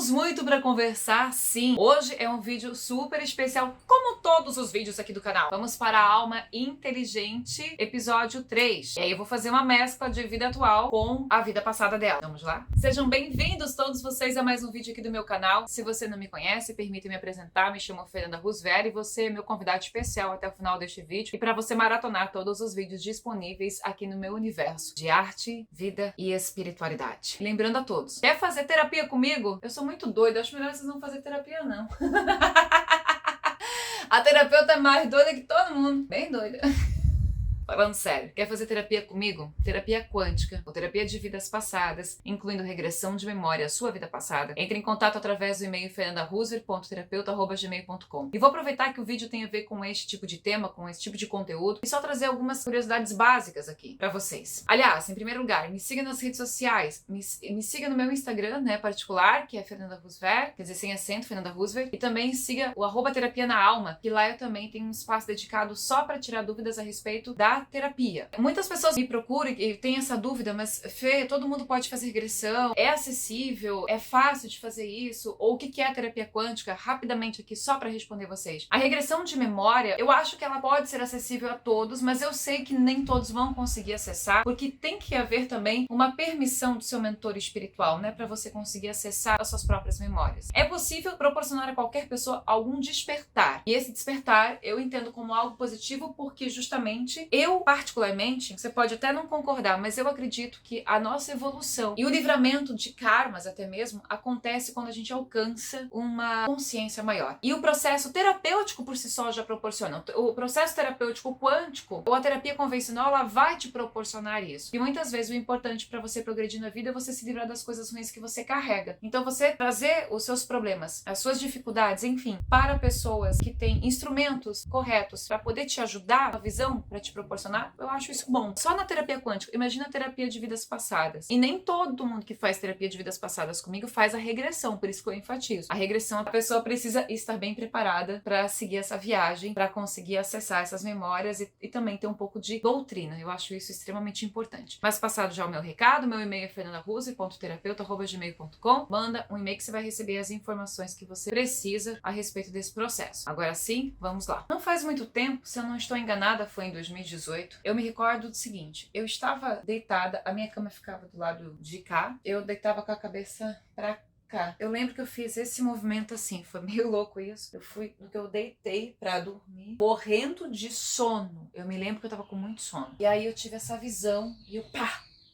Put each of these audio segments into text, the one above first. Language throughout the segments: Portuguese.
Temos muito para conversar, sim. Hoje é um vídeo super especial, como todos os vídeos aqui do canal. Vamos para a Alma Inteligente, episódio 3. E aí eu vou fazer uma mescla de vida atual com a vida passada dela. Vamos lá? Sejam bem-vindos todos vocês a mais um vídeo aqui do meu canal. Se você não me conhece, permita-me apresentar. Me chamo Fernanda Roosevelt e você é meu convidado especial até o final deste vídeo. E para você maratonar todos os vídeos disponíveis aqui no meu universo de arte, vida e espiritualidade. Lembrando a todos, quer fazer terapia comigo? Eu sou muito doida, acho melhor vocês não fazer terapia não. A terapeuta é mais doida que todo mundo, bem doida. Falando sério, quer fazer terapia comigo? Terapia quântica ou terapia de vidas passadas, incluindo regressão de memória à sua vida passada? Entre em contato através do e-mail fernandaroosevelt.terapeuta@gmail.com. E vou aproveitar que o vídeo tem a ver com este tipo de tema, com esse tipo de conteúdo, e só trazer algumas curiosidades básicas aqui pra vocês. Aliás, em primeiro lugar, me siga nas redes sociais, me siga no meu Instagram, né, particular, que é Fernanda Roosevelt, quer dizer, sem acento, Fernanda Roosevelt, e também siga o @terapia na alma, que lá eu também tenho um espaço dedicado só para tirar dúvidas a respeito da terapia. Muitas pessoas me procuram e têm essa dúvida, mas Fê, todo mundo pode fazer regressão? É acessível? É fácil de fazer isso? Ou o que é a terapia quântica? Rapidamente aqui, só para responder vocês. A regressão de memória, eu acho que ela pode ser acessível a todos, mas eu sei que nem todos vão conseguir acessar, porque tem que haver também uma permissão do seu mentor espiritual, né, para você conseguir acessar as suas próprias memórias. É possível proporcionar a qualquer pessoa algum despertar, e esse despertar eu entendo como algo positivo, porque justamente eu, particularmente, você pode até não concordar, mas eu acredito que a nossa evolução e o livramento de karmas até mesmo acontece quando a gente alcança uma consciência maior. E o processo terapêutico por si só já proporciona. O processo terapêutico quântico ou a terapia convencional, ela vai te proporcionar isso. E muitas vezes o importante para você progredir na vida é você se livrar das coisas ruins que você carrega. Então você trazer os seus problemas, as suas dificuldades, enfim, para pessoas que têm instrumentos corretos para poder te ajudar, uma visão para te proporcionar, eu acho isso bom. Só na terapia quântica, imagina a terapia de vidas passadas. E nem todo mundo que faz terapia de vidas passadas comigo faz a regressão, por isso que eu enfatizo. A regressão, a pessoa precisa estar bem preparada para seguir essa viagem, para conseguir acessar essas memórias e também ter um pouco de doutrina. Eu acho isso extremamente importante. Mas passado já o meu recado, meu e-mail é fernandarose.terapeuta@gmail.com. Manda um e-mail que você vai receber as informações que você precisa a respeito desse processo. Agora sim, vamos lá. Não faz muito tempo, se eu não estou enganada, foi em 2018, eu me recordo do seguinte: eu estava deitada, a minha cama ficava do lado de cá, eu deitava com a cabeça pra cá. Eu lembro que eu fiz esse movimento assim, foi meio louco isso. Eu deitei pra dormir, morrendo de sono. Eu me lembro que eu tava com muito sono. E aí eu tive essa visão e eu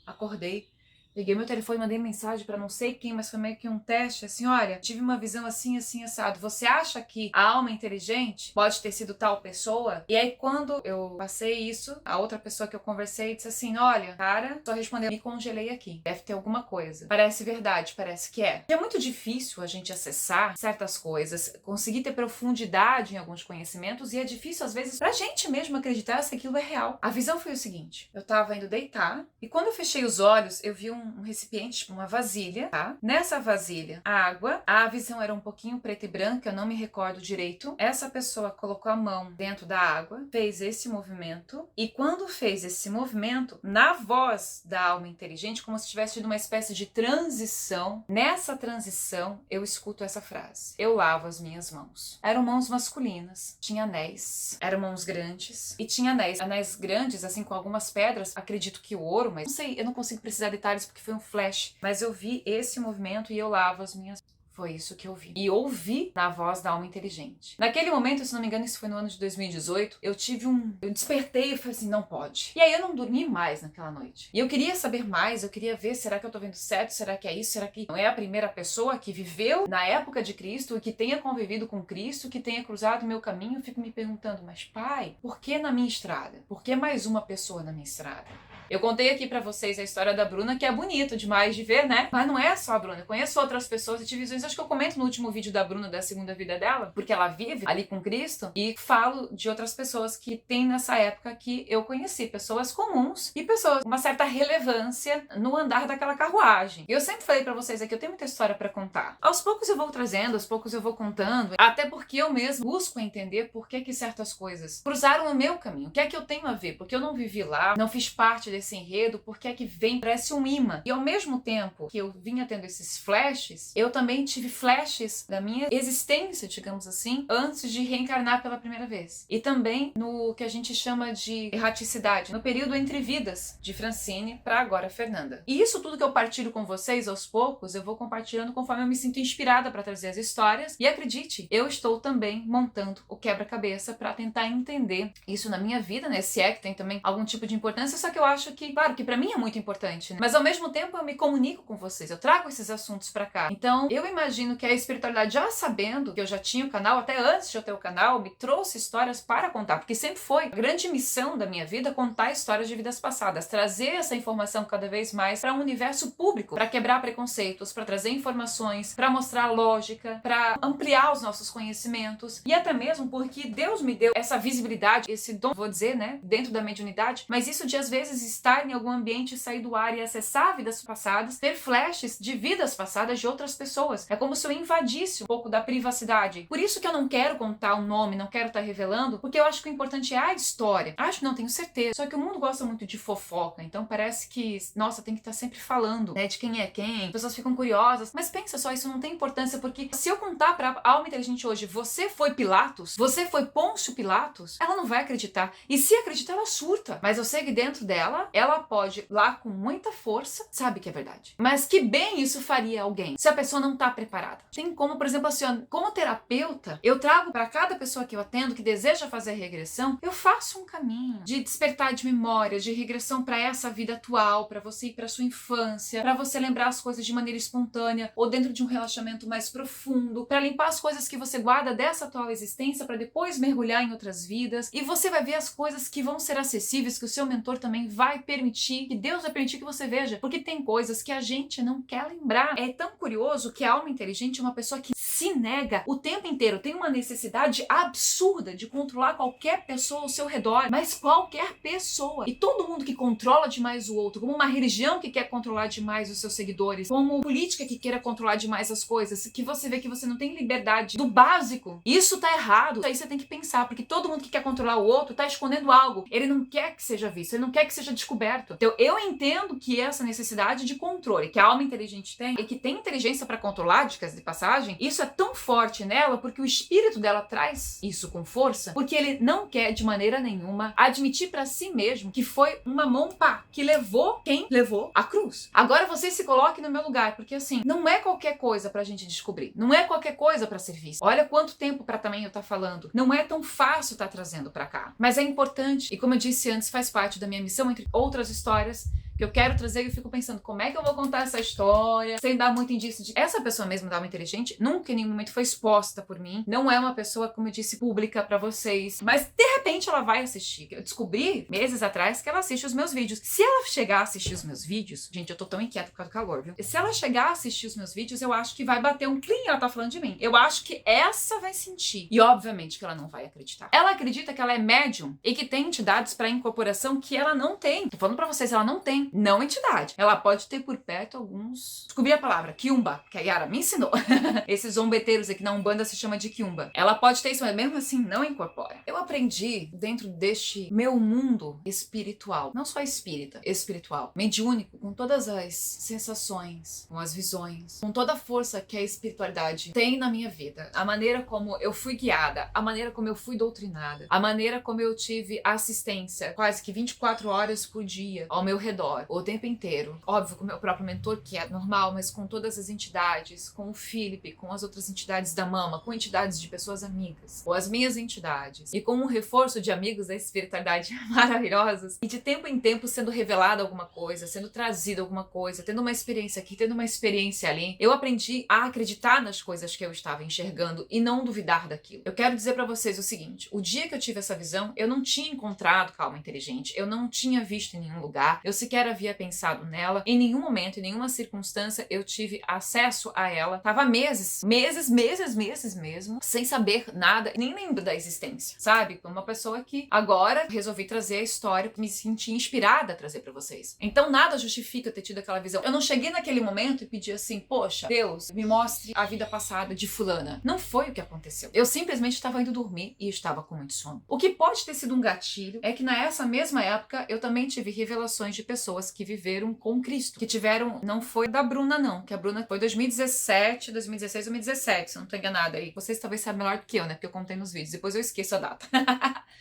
acordei. Peguei meu telefone e mandei mensagem pra não sei quem, mas foi meio que um teste, assim, olha, tive uma visão assim, assim, assado. Você acha que a alma inteligente pode ter sido tal pessoa? E aí, quando eu passei isso, a outra pessoa que eu conversei disse assim, olha, cara, só respondeu, me congelei aqui. Deve ter alguma coisa. Parece verdade, parece que é. E é muito difícil a gente acessar certas coisas, conseguir ter profundidade em alguns conhecimentos, e é difícil, às vezes, pra gente mesmo acreditar se aquilo é real. A visão foi o seguinte, eu tava indo deitar, e quando eu fechei os olhos, eu vi um recipiente, tipo uma vasilha, tá? Nessa vasilha, água. A visão era um pouquinho preta e branca, eu não me recordo direito. Essa pessoa colocou a mão dentro da água, fez esse movimento, e quando fez esse movimento, na voz da alma inteligente, como se tivesse tido uma espécie de transição, nessa transição, eu escuto essa frase: eu lavo as minhas mãos. Eram mãos masculinas, tinha anéis, eram mãos grandes, e tinha anéis grandes, assim, com algumas pedras, acredito que ouro, mas não sei, eu não consigo precisar detalhes porque foi um flash, mas eu vi esse movimento e eu lavo as minhas... Foi isso que eu vi. E ouvi na voz da alma inteligente. Naquele momento, se não me engano, isso foi no ano de 2018, eu despertei e falei assim, não pode. E aí eu não dormi mais naquela noite. E eu queria saber mais, eu queria ver, será que eu tô vendo certo? Será que é isso? Será que não é a primeira pessoa que viveu na época de Cristo e que tenha convivido com Cristo, que tenha cruzado o meu caminho? Eu fico me perguntando, mas pai, por que na minha estrada? Por que mais uma pessoa na minha estrada? Eu contei aqui pra vocês a história da Bruna, que é bonito demais de ver, né? Mas não é só a Bruna. Eu conheço outras pessoas e tive visões. Acho que eu comento no último vídeo da Bruna, da segunda vida dela, porque ela vive ali com Cristo, e falo de outras pessoas que tem nessa época que eu conheci. Pessoas comuns e pessoas com uma certa relevância no andar daquela carruagem. E eu sempre falei pra vocês aqui, eu tenho muita história pra contar. Aos poucos eu vou trazendo, aos poucos eu vou contando, até porque eu mesmo busco entender por que certas coisas cruzaram o meu caminho. O que é que eu tenho a ver? Porque eu não vivi lá, não fiz parte desse enredo, por que é que vem, parece um imã. E ao mesmo tempo que eu vinha tendo esses flashes, eu também tive flashes da minha existência, digamos assim, antes de reencarnar pela primeira vez. E também no que a gente chama de erraticidade, no período entre vidas, de Francine para agora Fernanda. E isso tudo que eu partilho com vocês aos poucos, eu vou compartilhando conforme eu me sinto inspirada para trazer as histórias. E acredite, eu estou também montando o quebra-cabeça para tentar entender isso na minha vida, né? Se é que tem também algum tipo de importância, só que eu acho que, claro, que para mim é muito importante, né? Mas ao mesmo tempo eu me comunico com vocês, eu trago esses assuntos para cá. Então, eu imagino que a espiritualidade, já sabendo que eu já tinha o canal, até antes de eu ter o canal, me trouxe histórias para contar, porque sempre foi a grande missão da minha vida contar histórias de vidas passadas, trazer essa informação cada vez mais para um universo público, para quebrar preconceitos, para trazer informações, para mostrar lógica, para ampliar os nossos conhecimentos, e até mesmo porque Deus me deu essa visibilidade, esse dom, vou dizer, né, dentro da mediunidade, mas isso de às vezes estar em algum ambiente, sair do ar e acessar vidas passadas, ter flashes de vidas passadas de outras pessoas. É como se eu invadisse um pouco da privacidade. Por isso que eu não quero contar o nome, não quero estar revelando, porque eu acho que o importante é a história. Acho, não tenho certeza. Só que o mundo gosta muito de fofoca, então parece que, nossa, tem que estar sempre falando, né, de quem é quem. As pessoas ficam curiosas. Mas pensa só, isso não tem importância, porque se eu contar pra alma inteligente hoje, você foi Pilatos, você foi Pôncio Pilatos, ela não vai acreditar. E se acreditar, ela surta. Mas eu sei que dentro dela, ela pode, lá com muita força, sabe que é verdade. Mas que bem isso faria alguém, se a pessoa não tá preparada. Tem como, por exemplo, assim, como terapeuta, eu trago para cada pessoa que eu atendo que deseja fazer regressão, eu faço um caminho de despertar de memória, de regressão para essa vida atual, para você ir para sua infância, para você lembrar as coisas de maneira espontânea ou dentro de um relaxamento mais profundo, para limpar as coisas que você guarda dessa atual existência para depois mergulhar em outras vidas. E você vai ver as coisas que vão ser acessíveis, que o seu mentor também vai permitir, que Deus vai permitir que você veja, porque tem coisas que a gente não quer lembrar. É tão curioso que a alma inteligente é uma pessoa que se nega o tempo inteiro, tem uma necessidade absurda de controlar qualquer pessoa ao seu redor, mas qualquer pessoa. E todo mundo que controla demais o outro, como uma religião que quer controlar demais os seus seguidores, como política que queira controlar demais as coisas, que você vê que você não tem liberdade do básico, isso tá errado. Aí você tem que pensar, porque todo mundo que quer controlar o outro tá escondendo algo. Ele não quer que seja visto, ele não quer que seja descoberto. Então eu entendo que essa necessidade de controle que a alma inteligente tem, e que tem inteligência para controlar, dicas de passagem, isso é tão forte nela porque o espírito dela traz isso com força, porque ele não quer de maneira nenhuma admitir para si mesmo que foi uma mão pá, que levou quem levou a cruz. Agora você se coloque no meu lugar, porque assim, não é qualquer coisa pra gente descobrir, não é qualquer coisa pra ser vista. Olha quanto tempo pra também eu tá falando, não é tão fácil tá trazendo pra cá, mas é importante, e como eu disse antes, faz parte da minha missão, entre outras histórias que eu quero trazer, e eu fico pensando, como é que eu vou contar essa história sem dar muito indício de... Essa pessoa mesmo da alma inteligente nunca em nenhum momento foi exposta por mim, não é uma pessoa, como eu disse, pública pra vocês, mas de repente ela vai assistir. Eu descobri meses atrás que ela assiste os meus vídeos. Se ela chegar a assistir os meus vídeos, gente, eu tô tão inquieta por causa do calor, viu? Se ela chegar a assistir os meus vídeos, eu acho que vai bater um clim, ela tá falando de mim. Eu acho que essa vai sentir. E obviamente que ela não vai acreditar. Ela acredita que ela é médium e que tem entidades pra incorporação que ela não tem. Tô falando pra vocês, ela não tem. Não entidade. Ela pode ter por perto alguns... Descobri a palavra, quiumba, que a Yara me ensinou. Esses zombeteiros aqui na Umbanda se chama de quiumba. Ela pode ter isso, mas mesmo assim não incorpora. Eu aprendi dentro deste meu mundo espiritual, não só espírita, espiritual, mediúnico, com todas as sensações, com as visões, com toda a força que a espiritualidade tem na minha vida, a maneira como eu fui guiada, a maneira como eu fui doutrinada, a maneira como eu tive assistência quase que 24 horas por dia ao meu redor, o tempo inteiro. Óbvio, com o meu próprio mentor, que é normal, mas com todas as entidades, com o Felipe, com as outras entidades da mama, com entidades de pessoas amigas, com as minhas entidades, e com um reforço de amigos da espiritualidade maravilhosos, e de tempo em tempo sendo revelada alguma coisa, sendo trazida alguma coisa, tendo uma experiência aqui, tendo uma experiência ali, eu aprendi a acreditar nas coisas que eu estava enxergando e não duvidar daquilo. Eu quero dizer pra vocês o seguinte, o dia que eu tive essa visão, eu não tinha encontrado calma inteligente, eu não tinha visto em nenhum lugar, eu sequer sequer havia pensado nela. Em nenhum momento, em nenhuma circunstância, eu tive acesso a ela. Tava meses mesmo, sem saber nada, nem lembro da existência, sabe? Uma pessoa que agora resolvi trazer a história, me senti inspirada a trazer pra vocês. Então nada justifica eu ter tido aquela visão. Eu não cheguei naquele momento e pedi assim, poxa, Deus, me mostre a vida passada de fulana. Não foi o que aconteceu. Eu simplesmente estava indo dormir e estava com muito sono. O que pode ter sido um gatilho é que nessa mesma época eu também tive revelações de pessoas que viveram com Cristo, que tiveram, não foi da Bruna não, que a Bruna foi 2017, 2016, 2017, se eu não tô enganada aí. Vocês talvez saibam melhor do que eu, né, porque eu contei nos vídeos, depois eu esqueço a data.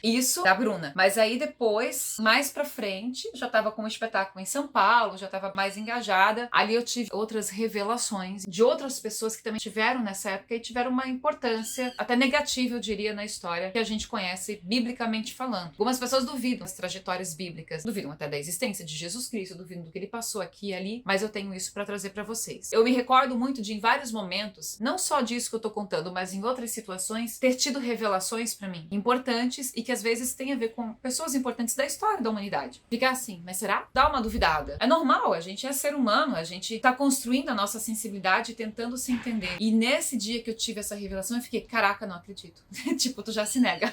Isso da Bruna. Mas aí depois, mais pra frente, já tava com um espetáculo em São Paulo, já tava mais engajada. Ali eu tive outras revelações de outras pessoas que também tiveram nessa época e tiveram uma importância até negativa, eu diria, na história que a gente conhece biblicamente falando. Algumas pessoas duvidam das trajetórias bíblicas, duvidam até da existência de Jesus Cristo, duvidam do que ele passou aqui e ali, mas eu tenho isso pra trazer pra vocês. Eu me recordo muito de, em vários momentos, não só disso que eu tô contando, mas em outras situações, ter tido revelações pra mim importantes e que às vezes tem a ver com pessoas importantes da história da humanidade. Ficar assim, mas será? Dá uma duvidada. É normal, a gente é ser humano, a gente tá construindo a nossa sensibilidade e tentando se entender. E nesse dia que eu tive essa revelação, eu fiquei, caraca, não acredito. Tipo, tu já se nega.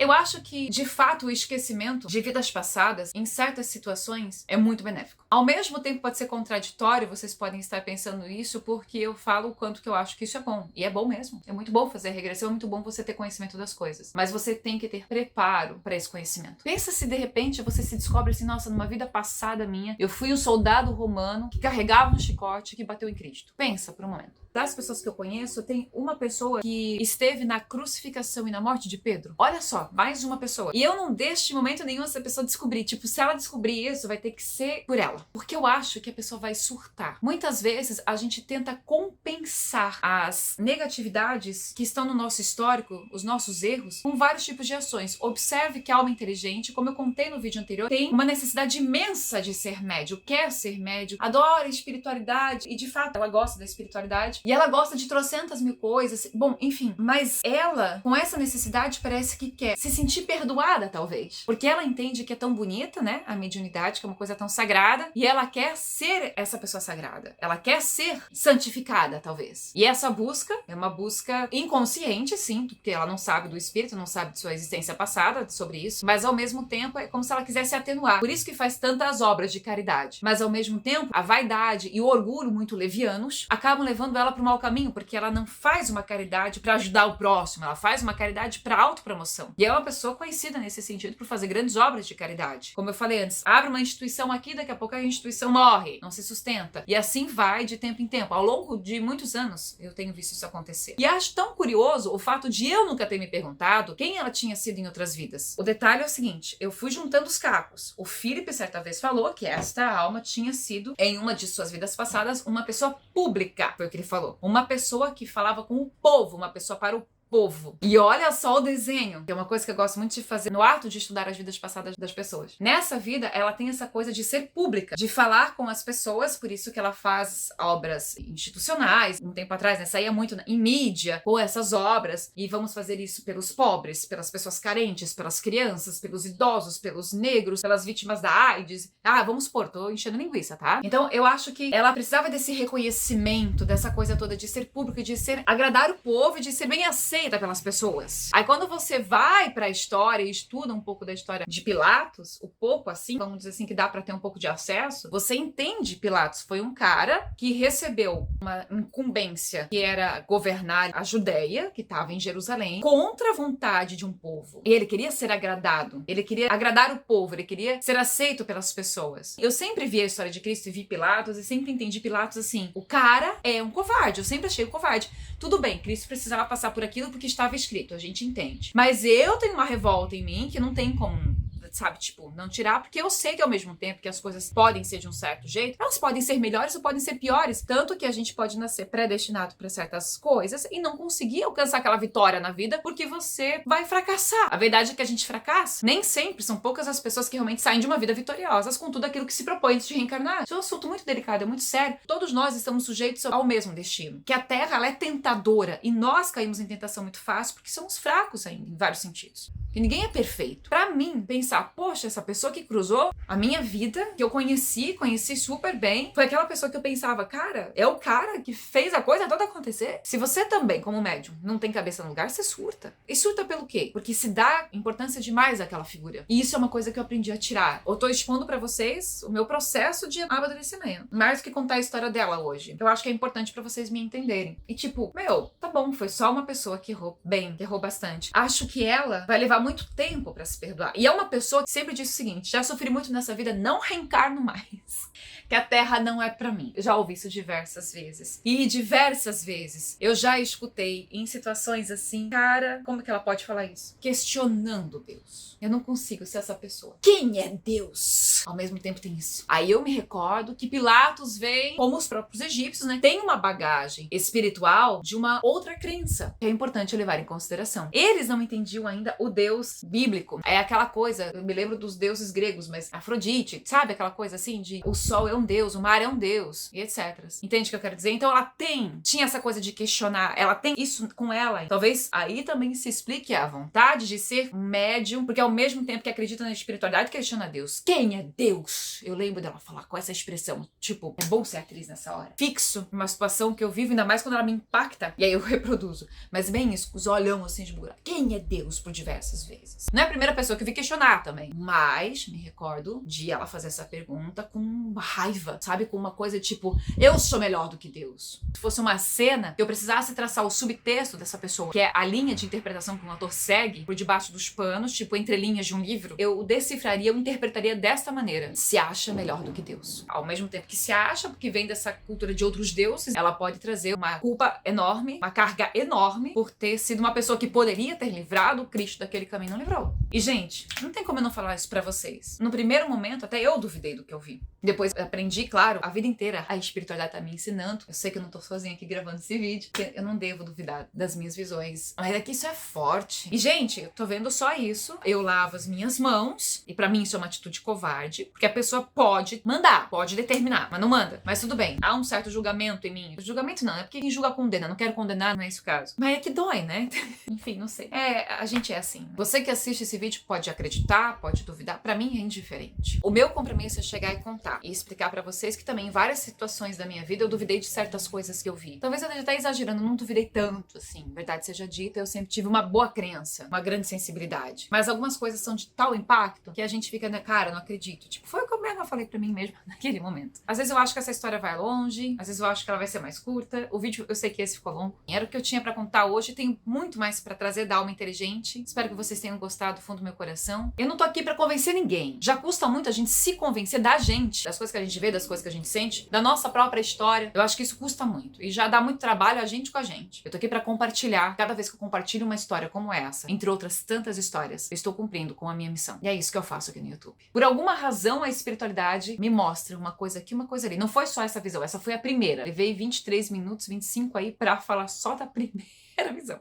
Eu acho que, de fato, o esquecimento de vidas passadas, em certas situações, é muito benéfico. Ao mesmo tempo pode ser contraditório, vocês podem estar pensando isso, porque eu falo o quanto que eu acho que isso é bom. E é bom mesmo. É muito bom fazer regressão, é muito bom você ter conhecimento das coisas. Mas você tem que ter preparo para esse conhecimento. Pensa se, de repente, você se descobre assim, nossa, numa vida passada minha, eu fui um soldado romano que carregava um chicote que bateu em Cristo. Pensa por um momento. Das pessoas que eu conheço, tem uma pessoa que esteve na crucificação e na morte de Pedro. Olha só, mais uma pessoa. E eu não deixo de momento nenhum essa pessoa descobrir. Tipo, se ela descobrir isso, vai ter que ser por ela. Porque eu acho que a pessoa vai surtar. Muitas vezes, a gente tenta compensar as negatividades que estão no nosso histórico, os nossos erros, com vários tipos de ações. Observe que a alma inteligente, como eu contei no vídeo anterior, tem uma necessidade imensa de ser médio, quer ser médio, adora espiritualidade e, de fato, ela gosta da espiritualidade. E ela gosta de trocentas mil coisas. Bom, enfim. Mas ela, com essa necessidade, parece que quer se sentir perdoada, talvez. Porque ela entende que é tão bonita, né? A mediunidade, que é uma coisa tão sagrada. E ela quer ser essa pessoa sagrada. Ela quer ser santificada, talvez. E essa busca é uma busca inconsciente, sim. Porque ela não sabe do espírito, não sabe de sua existência passada, sobre isso. Mas, ao mesmo tempo, é como se ela quisesse atenuar. Por isso que faz tantas obras de caridade. Mas, ao mesmo tempo, a vaidade e o orgulho muito levianos acabam levando ela para o mau caminho, porque ela não faz uma caridade para ajudar o próximo, ela faz uma caridade para autopromoção. E é uma pessoa conhecida nesse sentido por fazer grandes obras de caridade. Como eu falei antes, abre uma instituição aqui, daqui a pouco a instituição morre, não se sustenta. E assim vai de tempo em tempo. Ao longo de muitos anos eu tenho visto isso acontecer. E acho tão curioso o fato de eu nunca ter me perguntado quem ela tinha sido em outras vidas. O detalhe é o seguinte, eu fui juntando os cacos. O Philip certa vez falou que esta alma tinha sido, em uma de suas vidas passadas, uma pessoa pública, foi o que ele falou. Uma pessoa que falava com o povo, uma pessoa para o povo. E olha só o desenho, que é uma coisa que eu gosto muito de fazer no ato de estudar as vidas passadas das pessoas. Nessa vida, ela tem essa coisa de ser pública, de falar com as pessoas, por isso que ela faz obras institucionais. Um tempo atrás, né, saía muito em mídia, com essas obras, e vamos fazer isso pelos pobres, pelas pessoas carentes, pelas crianças, pelos idosos, pelos negros, pelas vítimas da AIDS. Ah, vamos supor, tô enchendo linguiça, tá? Então, eu acho que ela precisava desse reconhecimento, dessa coisa toda de ser pública, de ser agradar o povo, de ser bem aceita pelas pessoas. Aí quando você vai pra história e estuda um pouco da história de Pilatos, o pouco assim, vamos dizer assim, que dá pra ter um pouco de acesso, você entende Pilatos foi um cara que recebeu uma incumbência que era governar a Judéia, que estava em Jerusalém, contra a vontade de um povo. E ele queria ser agradado, ele queria agradar o povo, ele queria ser aceito pelas pessoas. Eu sempre vi a história de Cristo e vi Pilatos e sempre entendi Pilatos assim, o cara é um covarde, eu sempre achei o covarde. Tudo bem, Cristo precisava passar por aquilo porque estava escrito, a gente entende. Mas eu tenho uma revolta em mim que não tem como, sabe, tipo, não tirar, porque eu sei que ao mesmo tempo que as coisas podem ser de um certo jeito, elas podem ser melhores ou podem ser piores, tanto que a gente pode nascer predestinado para certas coisas e não conseguir alcançar aquela vitória na vida porque você vai fracassar. A verdade é que a gente fracassa. Nem sempre, são poucas as pessoas que realmente saem de uma vida vitoriosas com tudo aquilo que se propõe antes de reencarnar. Isso é um assunto muito delicado, é muito sério. Todos nós estamos sujeitos ao mesmo destino. Que a Terra, ela é tentadora e nós caímos em tentação muito fácil porque somos fracos ainda, em vários sentidos. E ninguém é perfeito. Pra mim, pensar, poxa, essa pessoa que cruzou a minha vida, que eu conheci super bem, foi aquela pessoa que eu pensava, cara, é o cara que fez a coisa toda acontecer. Se você também, como médium, não tem cabeça no lugar, você surta. E surta pelo quê? Porque se dá importância demais àquela figura. E isso é uma coisa que eu aprendi a tirar. Eu tô expondo pra vocês o meu processo de amadurecimento. Mais do que contar a história dela hoje. Eu acho que é importante pra vocês me entenderem. E tipo, meu, tá bom, foi só uma pessoa que errou bem, que errou bastante. Acho que ela vai levar muito tempo pra se perdoar. E é uma pessoa que sempre disse o seguinte, já sofri muito nessa vida, não reencarno mais. Que a Terra não é pra mim. Eu já ouvi isso diversas vezes. E diversas vezes eu já escutei em situações assim, cara, como que ela pode falar isso? Questionando Deus. Eu não consigo ser essa pessoa. Quem é Deus? Ao mesmo tempo tem isso. Aí eu me recordo que Pilatos vem, como os próprios egípcios, né? Tem uma bagagem espiritual de uma outra crença que é importante levar em consideração. Eles não entendiam ainda o Deus bíblico. É aquela coisa, eu me lembro dos deuses gregos, mas Afrodite, sabe aquela coisa assim de o sol é um deus, o mar é um deus e etc. Entende o que eu quero dizer? Então ela tinha essa coisa de questionar, ela tem isso com ela. Talvez aí também se explique a vontade de ser médium, porque ao mesmo tempo que acredita na espiritualidade, questiona Deus. Quem é Deus? Eu lembro dela falar com essa expressão, tipo, é bom ser atriz nessa hora. Fixo, uma situação que eu vivo, ainda mais quando ela me impacta, e aí eu reproduzo. Mas bem isso, os olhão assim de buraco. Quem é Deus por diversas vezes? Não é a primeira pessoa que eu vi questionar também, mas me recordo de ela fazer essa pergunta com raiva, sabe? Com uma coisa tipo, eu sou melhor do que Deus. Se fosse uma cena que eu precisasse traçar o subtexto dessa pessoa, que é a linha de interpretação que um ator segue por debaixo dos panos, tipo entre linhas de um livro, eu decifraria, eu interpretaria desta maneira. Se acha melhor do que Deus. Ao mesmo tempo que se acha, porque vem dessa cultura de outros deuses, ela pode trazer uma culpa enorme, uma carga enorme por ter sido uma pessoa que poderia ter livrado o Cristo daquele caminho, não livrou. E gente, não tem como eu não falar isso pra vocês. No primeiro momento, até eu duvidei do que eu vi. Depois aprendi, claro, a vida inteira a espiritualidade tá me ensinando. Eu sei que eu não tô sozinha aqui gravando esse vídeo, porque eu não devo duvidar das minhas visões. Mas é que isso é forte. E gente, eu tô vendo só isso. Eu lavo as minhas mãos, e pra mim isso é uma atitude covarde, porque a pessoa pode mandar, pode determinar, mas não manda. Mas tudo bem, há um certo julgamento em mim. Julgamento não, é porque quem julga condena. Não quero condenar, não é esse o caso. Mas é que dói, né? Enfim, não sei. A gente é assim. Você que assiste esse vídeo pode acreditar, pode duvidar. Pra mim é indiferente. O meu compromisso é chegar e contar e explicar pra vocês que também em várias situações da minha vida eu duvidei de certas coisas que eu vi. Talvez eu esteja até exagerando, não duvidei tanto, assim. Verdade seja dita, eu sempre tive uma boa crença, uma grande sensibilidade. Mas algumas coisas são de tal impacto que a gente fica, né, cara, não acredito. Tipo, foi o que eu mesma falei pra mim mesma naquele momento. Às vezes eu acho que essa história vai longe, às vezes eu acho que ela vai ser mais curta. O vídeo, eu sei que esse ficou longo. Era o que eu tinha pra contar hoje, tenho muito mais pra trazer da alma inteligente. Espero que vocês tenham gostado do fundo do meu coração. Eu não tô aqui pra convencer ninguém. Já custa muito a gente se convencer da gente, das coisas que a gente vê, das coisas que a gente sente, da nossa própria história. Eu acho que isso custa muito. E já dá muito trabalho a gente com a gente. Eu tô aqui pra compartilhar. Cada vez que eu compartilho uma história como essa, entre outras tantas histórias, eu estou cumprindo com a minha missão. E é isso que eu faço aqui no YouTube. Por alguma razão, a espiritualidade me mostra uma coisa aqui, uma coisa ali. Não foi só essa visão, essa foi a primeira. Levei 23 minutos, 25 aí pra falar só da primeira visão.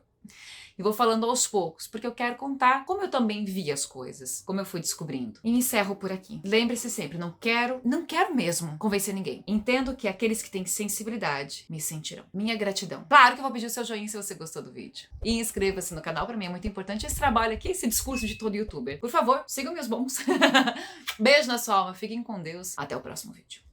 E vou falando aos poucos, porque eu quero contar como eu também vi as coisas, como eu fui descobrindo. E encerro por aqui. Lembre-se sempre, não quero mesmo convencer ninguém. Entendo que aqueles que têm sensibilidade me sentirão. Minha gratidão. Claro que eu vou pedir o seu joinha se você gostou do vídeo. E inscreva-se no canal, pra mim é muito importante esse trabalho aqui, esse discurso de todo youtuber. Por favor, sigam meus bons. Beijo na sua alma, fiquem com Deus. Até o próximo vídeo.